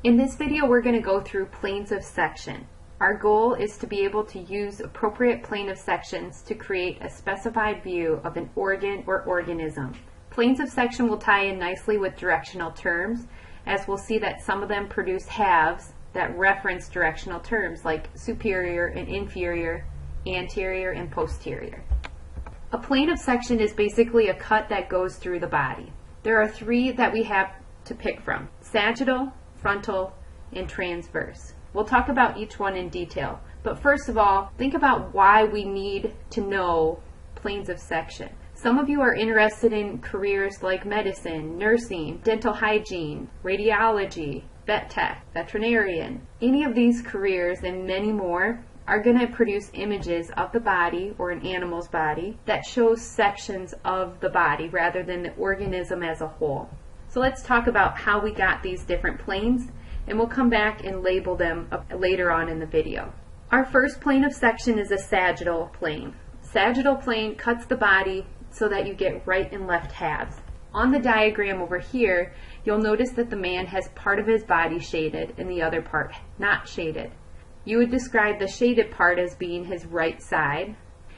In this video, we're going to go through planes of section. Our goal is to be able to use appropriate plane of sections to create a specified view of an organ or organism. Planes of section will tie in nicely with directional terms, as we'll see that some of them produce halves that reference directional terms like superior and inferior, anterior and posterior. A plane of section is basically a cut that goes through the body. There are three that we have to pick from: sagittal, frontal, and transverse. We'll talk about each one in detail, but first of all, think about why we need to know planes of section. Some of you are interested in careers like medicine, nursing, dental hygiene, radiology, vet tech, veterinarian. Any of these careers and many more are going to produce images of the body or an animal's body that shows sections of the body rather than the organism as a whole. So let's talk about how we got these different planes, and we'll come back and label them later on in the video. Our first plane of section is a sagittal plane. Sagittal plane cuts the body so that you get right and left halves. On the diagram over here, you'll notice that the man has part of his body shaded and the other part not shaded. You would describe the shaded part as being his right side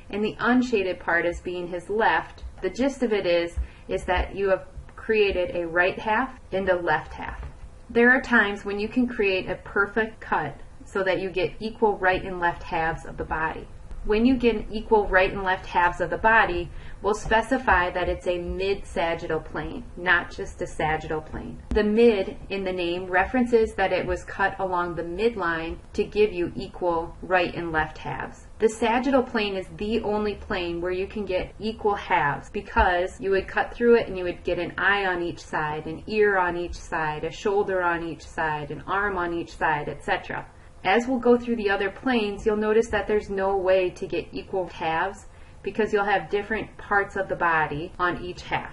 and the unshaded part as being his left. The gist of it is that you have created a right half and a left half. There are times when you can create a perfect cut so that you get equal right and left halves of the body. When you get equal right and left halves of the body, we'll specify that it's a mid-sagittal plane, not just a sagittal plane. The mid in the name references that it was cut along the midline to give you equal right and left halves. The sagittal plane is the only plane where you can get equal halves because you would cut through it and you would get an eye on each side, an ear on each side, a shoulder on each side, an arm on each side, etc. As we'll go through the other planes, you'll notice that there's no way to get equal halves because you'll have different parts of the body on each half.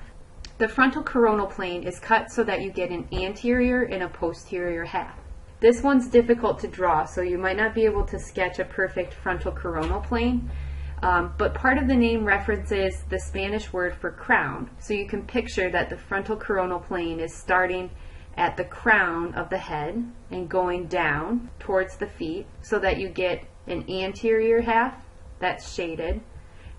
The frontal coronal plane is cut so that you get an anterior and a posterior half. This one's difficult to draw, so you might not be able to sketch a perfect frontal coronal plane, but part of the name references the Spanish word for crown, so you can picture that the frontal coronal plane is starting at the crown of the head and going down towards the feet so that you get an anterior half that's shaded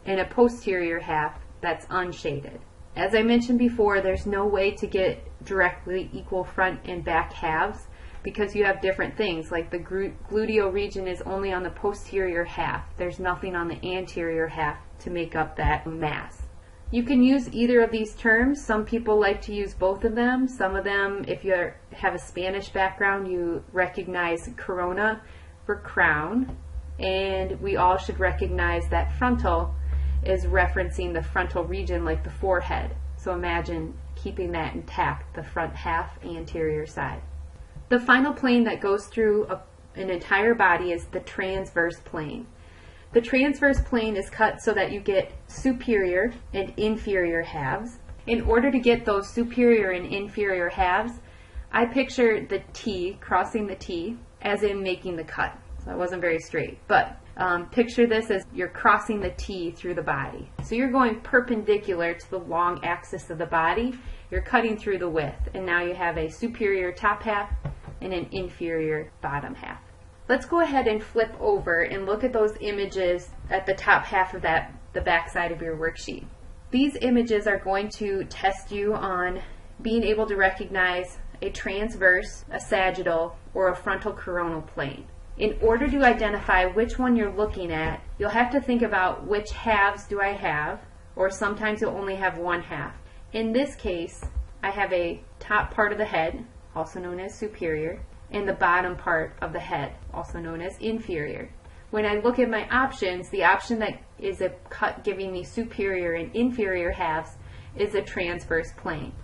and a posterior half that's unshaded. As I mentioned before, there's no way to get directly equal front and back halves because you have different things, like the gluteal region is only on the posterior half. There's nothing on the anterior half to make up that mass. You can use either of these terms. Some people like to use both of them. Some of them, if you have a Spanish background, you recognize corona for crown, and we all should recognize that frontal is referencing the frontal region like the forehead. So imagine keeping that intact, the front half, anterior side. The final plane that goes through an entire body is the transverse plane. The transverse plane is cut so that you get superior and inferior halves. In order to get those superior and inferior halves, I picture the T, crossing the T, as in making the cut. So that wasn't very straight, but picture this as you're crossing the T through the body. So you're going perpendicular to the long axis of the body. You're cutting through the width, and now you have a superior top half and an inferior bottom half. Let's go ahead and flip over and look at those images at the top half of the back side of your worksheet. These images are going to test you on being able to recognize a transverse, a sagittal, or a frontal coronal plane. In order to identify which one you're looking at, you'll have to think about which halves do I have, or sometimes you'll only have one half. In this case, I have a top part of the head, also known as superior, and the bottom part of the head, also known as inferior. When I look at my options, the option that is a cut giving me superior and inferior halves is a transverse plane.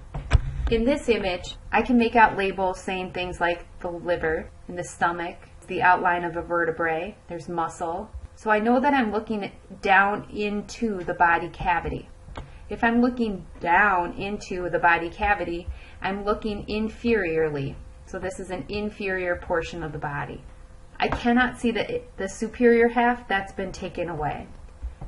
In this image, I can make out labels saying things like the liver and the stomach, the outline of a vertebrae, there's muscle. So I know that I'm looking down into the body cavity. If I'm looking down into the body cavity, I'm looking inferiorly. So this is an inferior portion of the body. I cannot see the superior half. That's been taken away.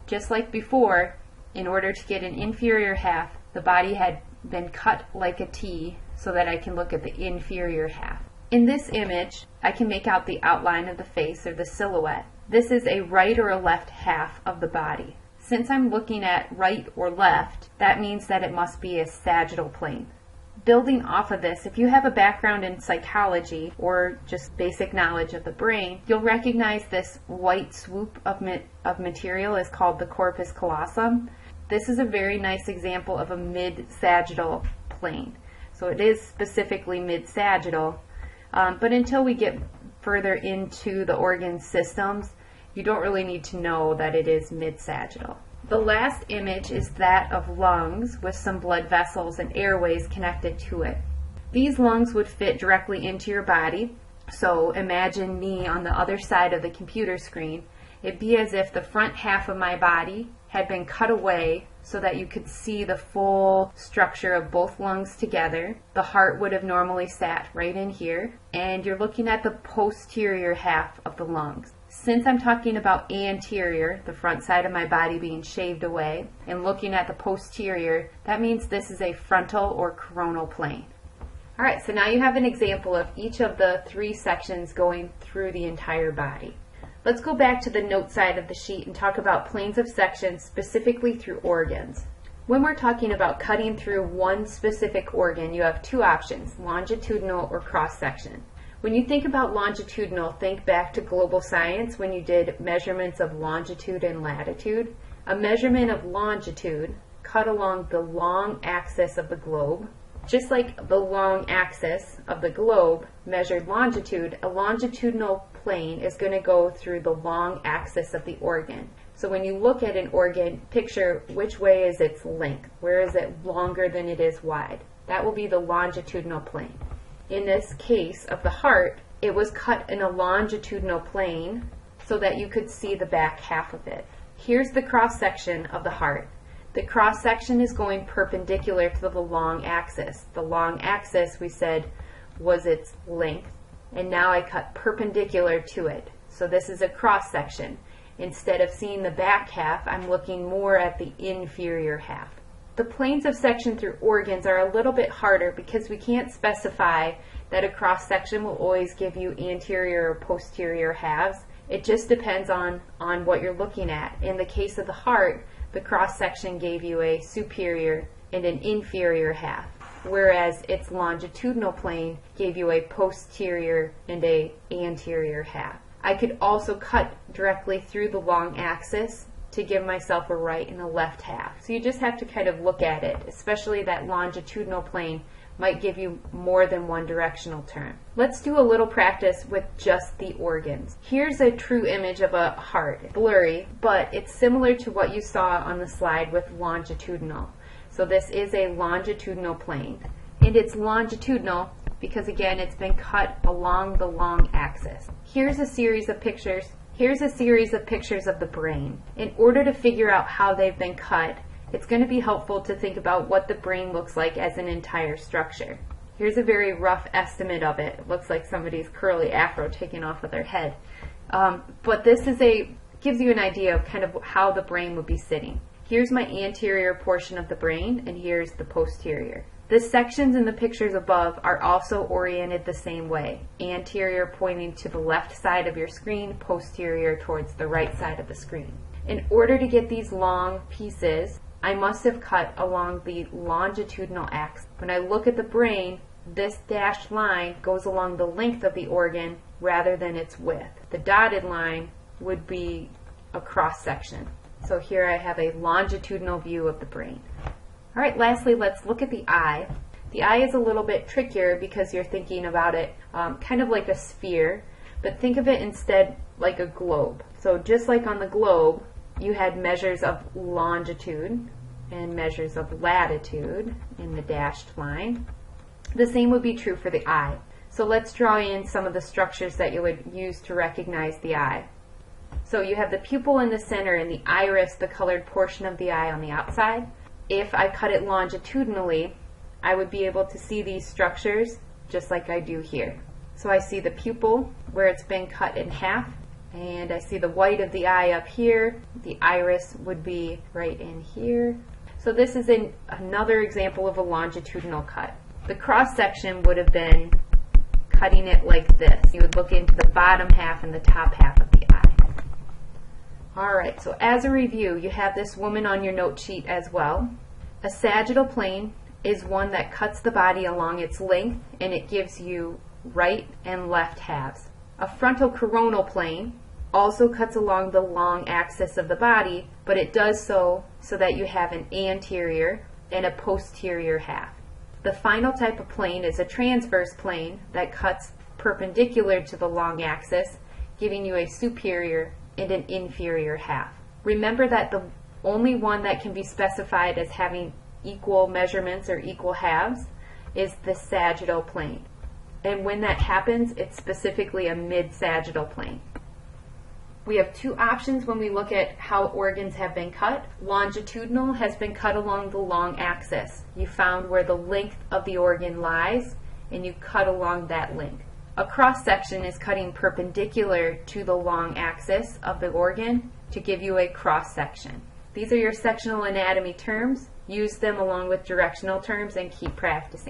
Just like before, in order to get an inferior half, the body had been cut like a T so that I can look at the inferior half. In this image, I can make out the outline of the face or the silhouette. This is a right or a left half of the body. Since I'm looking at right or left, that means that it must be a sagittal plane. Building off of this, if you have a background in psychology or just basic knowledge of the brain, you'll recognize this white swoop of material is called the corpus callosum. This is a very nice example of a mid-sagittal plane. So it is specifically mid-sagittal, but until we get further into the organ systems, you don't really need to know that it is mid-sagittal. The last image is that of lungs with some blood vessels and airways connected to it. These lungs would fit directly into your body. So imagine me on the other side of the computer screen. It'd be as if the front half of my body had been cut away so that you could see the full structure of both lungs together. The heart would have normally sat right in here, and you're looking at the posterior half of the lungs. Since I'm talking about anterior, the front side of my body being shaved away, and looking at the posterior, that means this is a frontal or coronal plane. Alright, so now you have an example of each of the three sections going through the entire body. Let's go back to the note side of the sheet and talk about planes of section specifically through organs. When we're talking about cutting through one specific organ, you have two options, longitudinal or cross-section. When you think about longitudinal, think back to global science when you did measurements of longitude and latitude. A measurement of longitude cut along the long axis of the globe. Just like the long axis of the globe measured longitude, a longitudinal plane is going to go through the long axis of the organ. So when you look at an organ, picture which way is its length. Where is it longer than it is wide? That will be the longitudinal plane. In this case of the heart, it was cut in a longitudinal plane so that you could see the back half of it. Here's the cross section of the heart. The cross section is going perpendicular to the long axis. The long axis, we said, was its length, and now I cut perpendicular to it. So this is a cross section. Instead of seeing the back half, I'm looking more at the inferior half. The planes of section through organs are a little bit harder because we can't specify that a cross section will always give you anterior or posterior halves. It just depends on what you're looking at. In the case of the heart, the cross section gave you a superior and an inferior half, whereas its longitudinal plane gave you a posterior and an anterior half. I could also cut directly through the long axis to give myself a right and a left half. So you just have to kind of look at it, especially that longitudinal plane might give you more than one directional turn. Let's do a little practice with just the organs. Here's a true image of a heart, blurry, but it's similar to what you saw on the slide with longitudinal. So this is a longitudinal plane, and it's longitudinal because again it's been cut along the long axis. Here's a series of pictures of the brain. In order to figure out how they've been cut, it's going to be helpful to think about what the brain looks like as an entire structure. Here's a very rough estimate of it. It looks like somebody's curly afro taken off of their head. But this gives you an idea of kind of how the brain would be sitting. Here's my anterior portion of the brain, and here's the posterior. The sections in the pictures above are also oriented the same way. Anterior pointing to the left side of your screen, posterior towards the right side of the screen. In order to get these long pieces, I must have cut along the longitudinal axis. When I look at the brain, this dashed line goes along the length of the organ rather than its width. The dotted line would be a cross section. So here I have a longitudinal view of the brain. All right, lastly, let's look at the eye. The eye is a little bit trickier because you're thinking about it kind of like a sphere, but think of it instead like a globe. So just like on the globe, you had measures of longitude and measures of latitude in the dashed line. The same would be true for the eye. So let's draw in some of the structures that you would use to recognize the eye. So you have the pupil in the center and the iris, the colored portion of the eye on the outside. If I cut it longitudinally, I would be able to see these structures just like I do here. So I see the pupil where it's been cut in half, and I see the white of the eye up here. The iris would be right in here. So this is another example of a longitudinal cut. The cross section would have been cutting it like this. You would look into the bottom half and the top half of the eye. Alright, so as a review, you have this woman on your note sheet as well. A sagittal plane is one that cuts the body along its length, and it gives you right and left halves. A frontal coronal plane also cuts along the long axis of the body, but it does so that you have an anterior and a posterior half. The final type of plane is a transverse plane that cuts perpendicular to the long axis, giving you a superior and an inferior half. Remember that the only one that can be specified as having equal measurements or equal halves is the sagittal plane. And when that happens, it's specifically a mid-sagittal plane. We have two options when we look at how organs have been cut. Longitudinal has been cut along the long axis. You found where the length of the organ lies, and you cut along that length. A cross-section is cutting perpendicular to the long axis of the organ to give you a cross-section. These are your sectional anatomy terms. Use them along with directional terms and keep practicing.